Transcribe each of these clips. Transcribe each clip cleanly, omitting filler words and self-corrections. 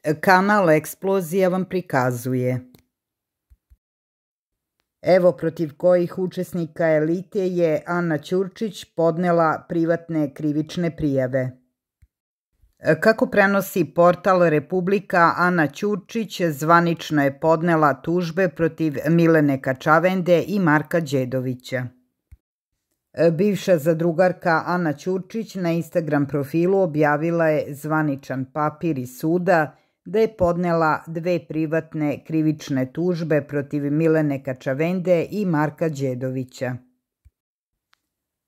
Kanal Eksplozija vam prikazuje. Evo protiv kojih učesnika elite je Ana Ćurčić podnela privatne krivične prijave. Kako prenosi portal Republika, Ana Ćurčić zvanično je podnela tužbe protiv Milene Kačavende i Marka Đedovića. Bivša zadrugarka Ana Ćurčić na Instagram profilu objavila je zvaničan papir iz suda da je podnela 2 privatne krivične tužbe protiv Milene Kačavende i Marka Đedovića.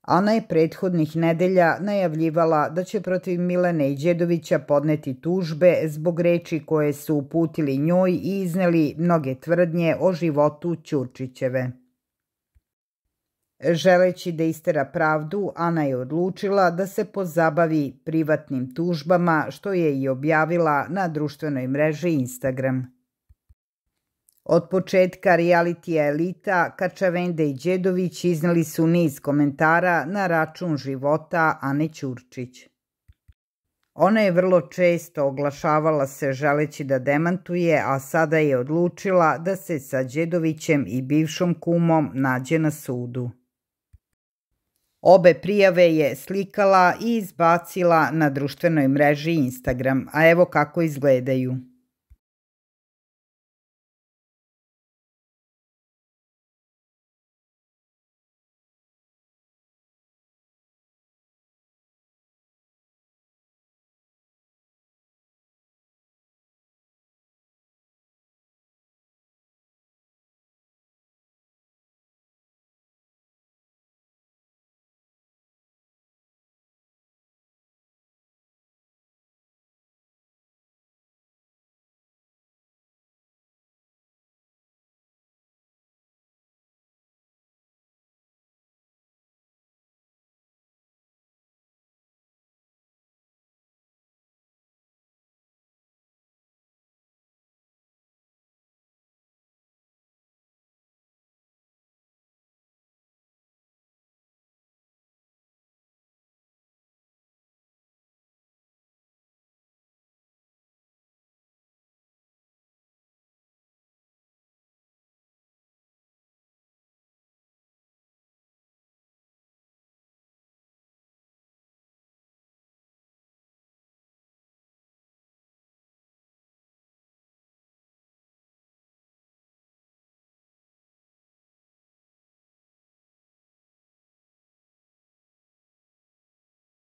Ana je prethodnih nedelja najavljivala da će protiv Milene i Đedovića podneti tužbe zbog reči koje su uputili njoj i izneli mnoge tvrdnje o životu Ćurčićeve. Želeći da istera pravdu, Ana je odlučila da se pozabavi privatnim tužbama, što je i objavila na društvenoj mreži Instagram. Od početka realitija Elita, Kačavende i Đedović izneli su niz komentara na račun života Ane Ćurčić. Ona je vrlo često oglašavala se želeći da demantuje, a sada je odlučila da se sa Đedovićem i bivšom kumom nađe na sudu. Obe prijave je slikala i izbacila na društvenoj mreži Instagram, a evo kako izgledaju.